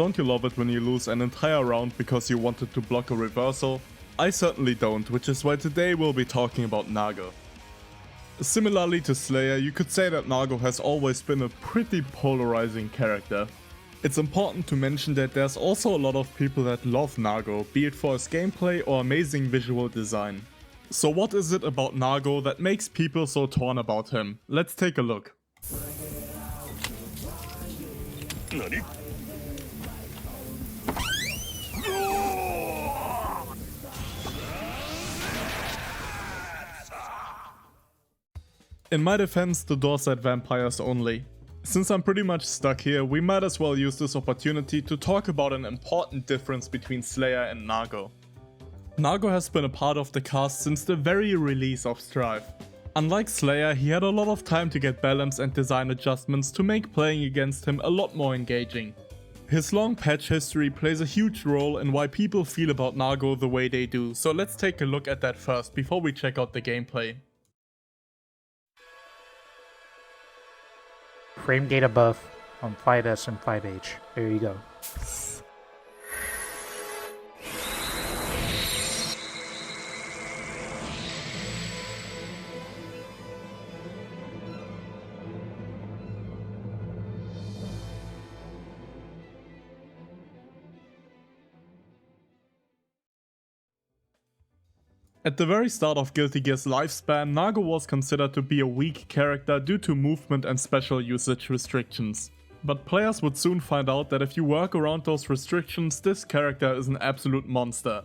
Don't you love it when you lose an entire round because you wanted to block a reversal? I certainly don't, which is why today we'll be talking about Nago. Similarly to Slayer, you could say that Nago has always been a pretty polarizing character. It's important to mention that there's also a lot of people that love Nago, be it for his gameplay or amazing visual design. So what is it about Nago that makes people so torn about him? Let's take a look. Nani? In my defense, the door said vampires only. Since I'm pretty much stuck here, we might as well use this opportunity to talk about an important difference between Slayer and Nago. Nago has been a part of the cast since the very release of Strive. Unlike Slayer, he had a lot of time to get balance and design adjustments to make playing against him a lot more engaging. His long patch history plays a huge role in why people feel about Nago the way they do, so let's take a look at that first before we check out the gameplay. Frame data buff on 5S and 5H. There you go. At the very start of Guilty Gear's lifespan, Nago was considered to be a weak character due to movement and special usage restrictions. But players would soon find out that if you work around those restrictions, this character is an absolute monster.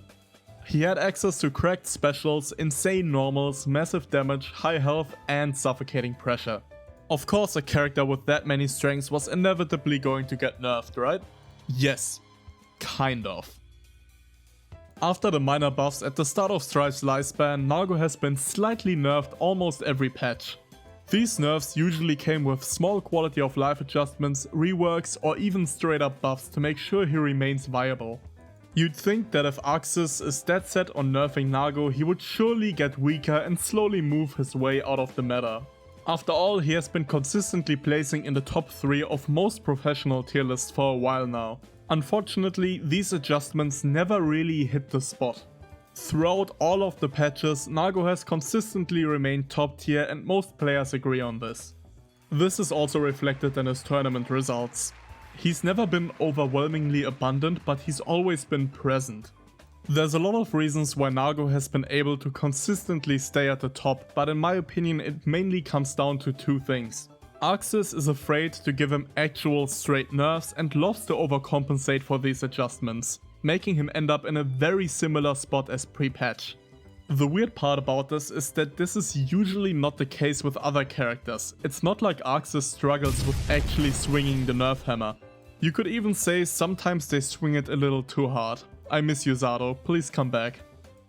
He had access to cracked specials, insane normals, massive damage, high health and suffocating pressure. Of course, a character with that many strengths was inevitably going to get nerfed, right? Yes, kind of. After the minor buffs at the start of Strive's lifespan, Nago has been slightly nerfed almost every patch. These nerfs usually came with small quality of life adjustments, reworks or even straight up buffs to make sure he remains viable. You'd think that if Axis is dead set on nerfing Nago, he would surely get weaker and slowly move his way out of the meta. After all, he has been consistently placing in the top 3 of most professional tier lists for a while now. Unfortunately, these adjustments never really hit the spot. Throughout all of the patches, Nago has consistently remained top tier and most players agree on this. This is also reflected in his tournament results. He's never been overwhelmingly abundant, but he's always been present. There's a lot of reasons why Nago has been able to consistently stay at the top, but in my opinion it mainly comes down to 2 things. Axis is afraid to give him actual straight nerfs and loves to overcompensate for these adjustments, making him end up in a very similar spot as pre-patch. The weird part about this is that this is usually not the case with other characters. It's not like Axis struggles with actually swinging the nerf hammer. You could even say sometimes they swing it a little too hard. I miss you, Zato, please come back.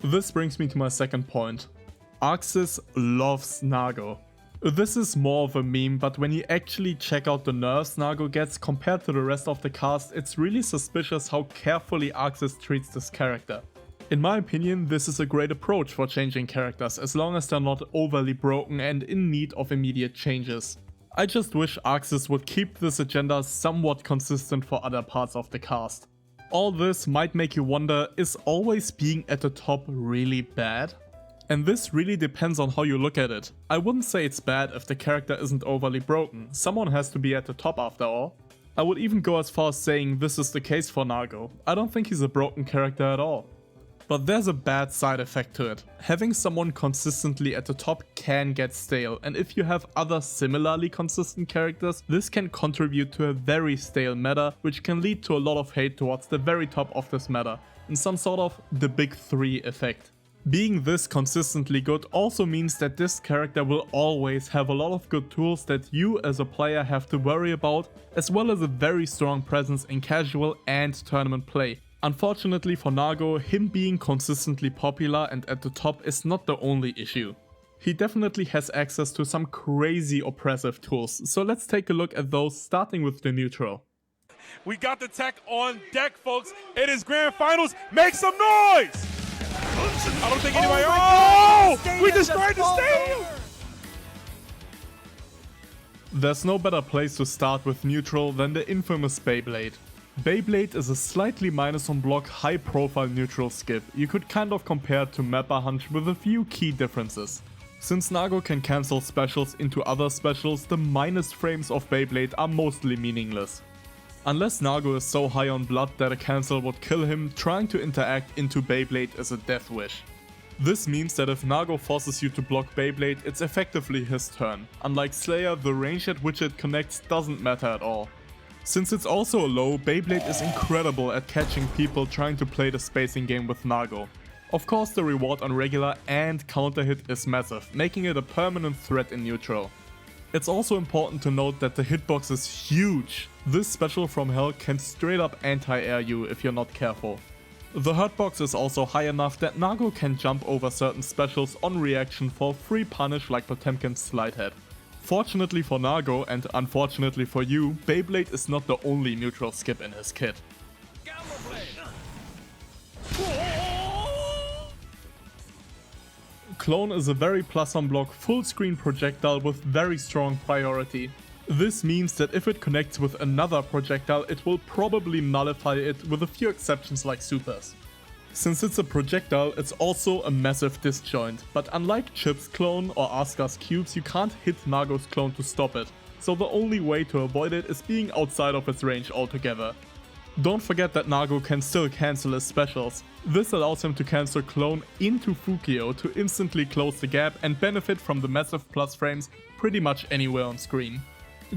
This brings me to my second point. Axis loves Nago. This is more of a meme, but when you actually check out the nerfs Nago gets compared to the rest of the cast, it's really suspicious how carefully Axis treats this character. In my opinion, this is a great approach for changing characters, as long as they're not overly broken and in need of immediate changes. I just wish Axis would keep this agenda somewhat consistent for other parts of the cast. All this might make you wonder, is always being at the top really bad? And this really depends on how you look at it. I wouldn't say it's bad if the character isn't overly broken, someone has to be at the top after all. I would even go as far as saying this is the case for Nago. I don't think he's a broken character at all. But there's a bad side effect to it. Having someone consistently at the top can get stale, and if you have other similarly consistent characters, this can contribute to a very stale meta, which can lead to a lot of hate towards the very top of this meta, in some sort of the big 3 effect. Being this consistently good also means that this character will always have a lot of good tools that you as a player have to worry about, as well as a very strong presence in casual and tournament play. Unfortunately for Nago, him being consistently popular and at the top is not the only issue. He definitely has access to some crazy oppressive tools, so let's take a look at those, starting with the neutral. We got the tech on deck, folks. It is grand finals. Make some noise! I don't think anybody. Oh! We destroyed the stadium! There's no better place to start with neutral than the infamous Beyblade. Beyblade is a slightly minus on block high profile neutral skip you could kind of compare to Mappa Hunch with a few key differences. Since Nago can cancel specials into other specials, the minus frames of Beyblade are mostly meaningless. Unless Nago is so high on blood that a cancel would kill him, trying to interact into Beyblade is a death wish. This means that if Nago forces you to block Beyblade, it's effectively his turn. Unlike Slayer, the range at which it connects doesn't matter at all. Since it's also low, Beyblade is incredible at catching people trying to play the spacing game with Nago. Of course, the reward on regular and counter hit is massive, making it a permanent threat in neutral. It's also important to note that the hitbox is huge. This special from Hell can straight up anti-air you if you're not careful. The hurtbox is also high enough that Nago can jump over certain specials on reaction for free punish like Potemkin's slide head. Fortunately for Nago and unfortunately for you, Beyblade is not the only neutral skip in his kit. Clone is a very plus on block full screen projectile with very strong priority. This means that if it connects with another projectile, it will probably nullify it with a few exceptions like supers. Since it's a projectile, it's also a massive disjoint, but unlike Chip's clone or Asuka's cubes, you can't hit Nago's clone to stop it, so the only way to avoid it is being outside of its range altogether. Don't forget that Nago can still cancel his specials. This allows him to cancel clone into Fukio to instantly close the gap and benefit from the massive plus frames pretty much anywhere on screen.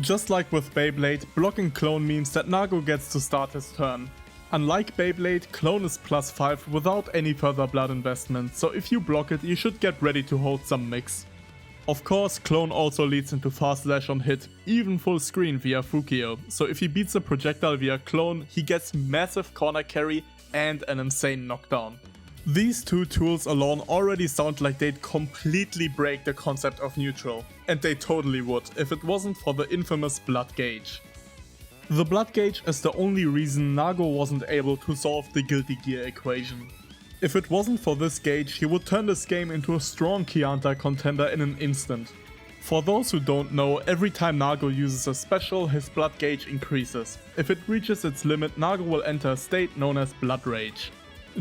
Just like with Beyblade, blocking clone means that Nago gets to start his turn. Unlike Beyblade, clone is plus 5 without any further blood investment, so if you block it, you should get ready to hold some mix. Of course, clone also leads into fast slash on hit, even full screen via Fukio, so if he beats a projectile via clone, he gets massive corner carry and an insane knockdown. These two tools alone already sound like they'd completely break the concept of neutral, and they totally would if it wasn't for the infamous blood gauge. The blood gauge is the only reason Nago wasn't able to solve the Guilty Gear equation. If it wasn't for this gauge, he would turn this game into a strong Chianta contender in an instant. For those who don't know, every time Nago uses a special, his blood gauge increases. If it reaches its limit, Nago will enter a state known as Blood Rage.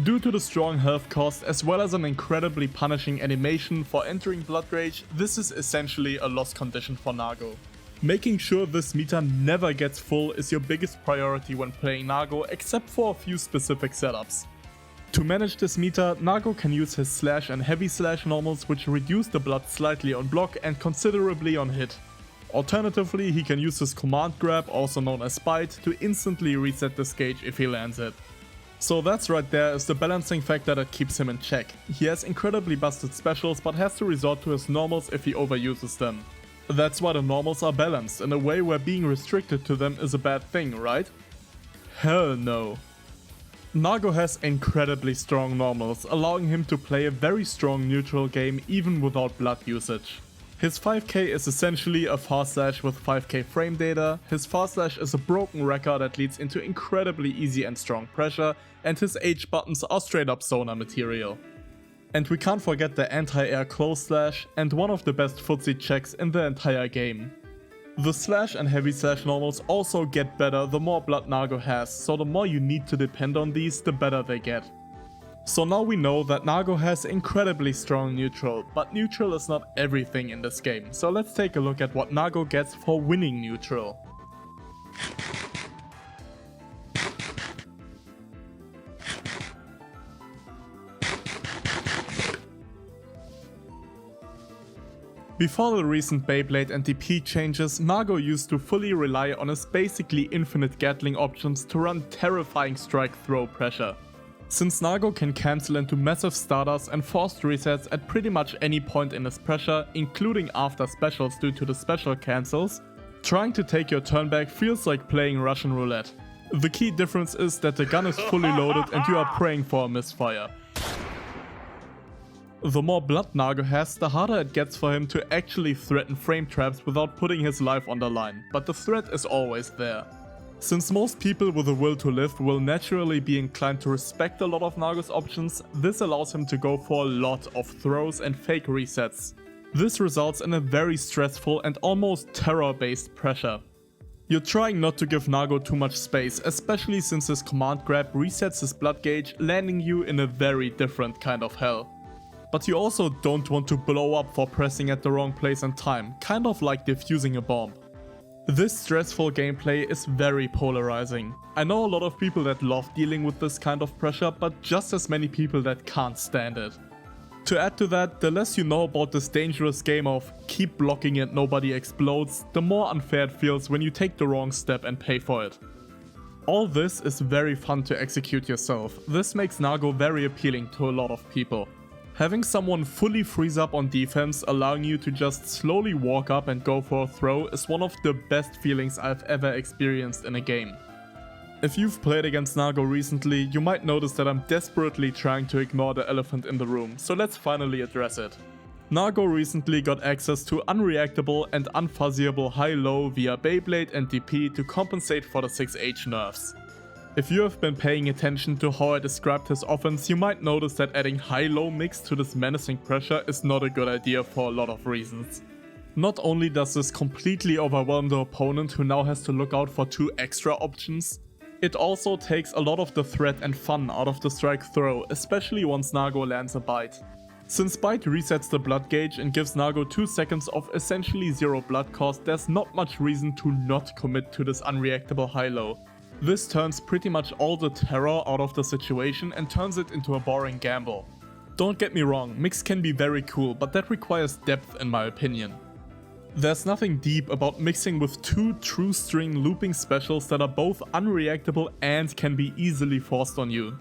Due to the strong health cost as well as an incredibly punishing animation for entering Blood Rage, this is essentially a loss condition for Nago. Making sure this meter never gets full is your biggest priority when playing Nago, except for a few specific setups. To manage this meter, Nago can use his slash and heavy slash normals, which reduce the blood slightly on block and considerably on hit. Alternatively, he can use his command grab, also known as Bite, to instantly reset this gauge if he lands it. So that's right there is the balancing factor that keeps him in check. He has incredibly busted specials but has to resort to his normals if he overuses them. That's why the normals are balanced, in a way where being restricted to them is a bad thing, right? Hell no. Nago has incredibly strong normals, allowing him to play a very strong neutral game even without blood usage. His 5k is essentially a fast slash with 5k frame data, his fast slash is a broken wrecker that leads into incredibly easy and strong pressure, and his H buttons are straight up Sona material. And we can't forget the anti-air close slash and one of the best footsie checks in the entire game. The slash and heavy slash normals also get better the more blood Nago has, so the more you need to depend on these, the better they get. So now we know that Nago has incredibly strong neutral, but neutral is not everything in this game, so let's take a look at what Nago gets for winning neutral. Before the recent Beyblade and DP changes, Nago used to fully rely on his basically infinite Gatling options to run terrifying strike throw pressure. Since Nago can cancel into massive starters and forced resets at pretty much any point in his pressure, including after specials due to the special cancels, trying to take your turn back feels like playing Russian roulette. The key difference is that the gun is fully loaded and you are praying for a misfire. The more blood Nago has, the harder it gets for him to actually threaten frame traps without putting his life on the line, but the threat is always there. Since most people with a will to live will naturally be inclined to respect a lot of Nago's options, this allows him to go for a lot of throws and fake resets. This results in a very stressful and almost terror-based pressure. You're trying not to give Nago too much space, especially since his command grab resets his blood gauge, landing you in a very different kind of hell. But you also don't want to blow up for pressing at the wrong place and time, kind of like defusing a bomb. This stressful gameplay is very polarizing. I know a lot of people that love dealing with this kind of pressure, but just as many people that can't stand it. To add to that, the less you know about this dangerous game of keep blocking and nobody explodes, the more unfair it feels when you take the wrong step and pay for it. All this is very fun to execute yourself. This makes Nago very appealing to a lot of people. Having someone fully freeze up on defense, allowing you to just slowly walk up and go for a throw, is one of the best feelings I've ever experienced in a game. If you've played against Nago recently, you might notice that I'm desperately trying to ignore the elephant in the room, so let's finally address it. Nago recently got access to unreactable and unfuzzyable high-low via Beyblade and DP to compensate for the 6H nerfs. If you have been paying attention to how I described his offense, you might notice that adding high-low mix to this menacing pressure is not a good idea for a lot of reasons. Not only does this completely overwhelm the opponent who now has to look out for 2 extra options, it also takes a lot of the threat and fun out of the strike throw, especially once Nago lands a bite. Since bite resets the blood gauge and gives Nago 2 seconds of essentially 0 blood cost, there's not much reason to not commit to this unreactable high-low. This turns pretty much all the terror out of the situation and turns it into a boring gamble. Don't get me wrong, mix can be very cool, but that requires depth in my opinion. There's nothing deep about mixing with 2 true string looping specials that are both unreactable and can be easily forced on you.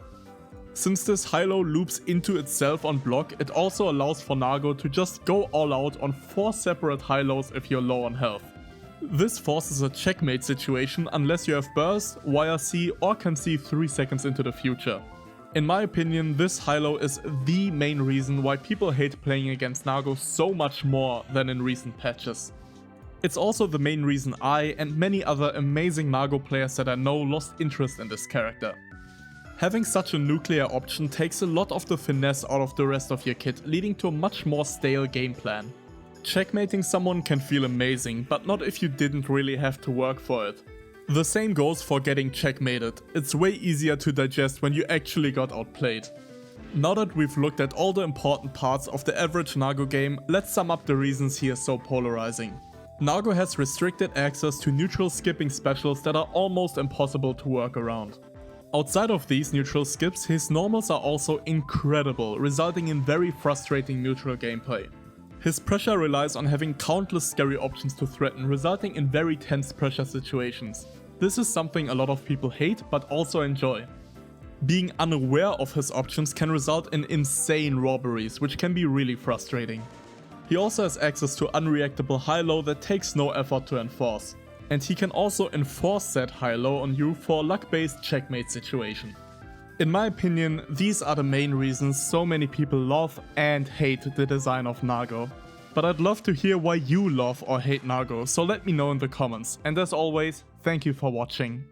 Since this high-low loops into itself on block, it also allows for Nago to just go all out on 4 separate high-lows if you're low on health. This forces a checkmate situation unless you have burst, YRC or can see 3 seconds into the future. In my opinion, this high-low is the main reason why people hate playing against Nago so much more than in recent patches. It's also the main reason I and many other amazing Nago players that I know lost interest in this character. Having such a nuclear option takes a lot of the finesse out of the rest of your kit, leading to a much more stale game plan. Checkmating someone can feel amazing, but not if you didn't really have to work for it. The same goes for getting checkmated. It's way easier to digest when you actually got outplayed. Now that we've looked at all the important parts of the average Nago game, let's sum up the reasons he is so polarizing. Nago has restricted access to neutral skipping specials that are almost impossible to work around. Outside of these neutral skips, his normals are also incredible, resulting in very frustrating neutral gameplay. His pressure relies on having countless scary options to threaten, resulting in very tense pressure situations. This is something a lot of people hate but also enjoy. Being unaware of his options can result in insane robberies, which can be really frustrating. He also has access to unreactable high-low that takes no effort to enforce. And he can also enforce that high-low on you for a luck-based checkmate situation. In my opinion, these are the main reasons so many people love and hate the design of Nago. But I'd love to hear why you love or hate Nago, so let me know in the comments. And as always, thank you for watching.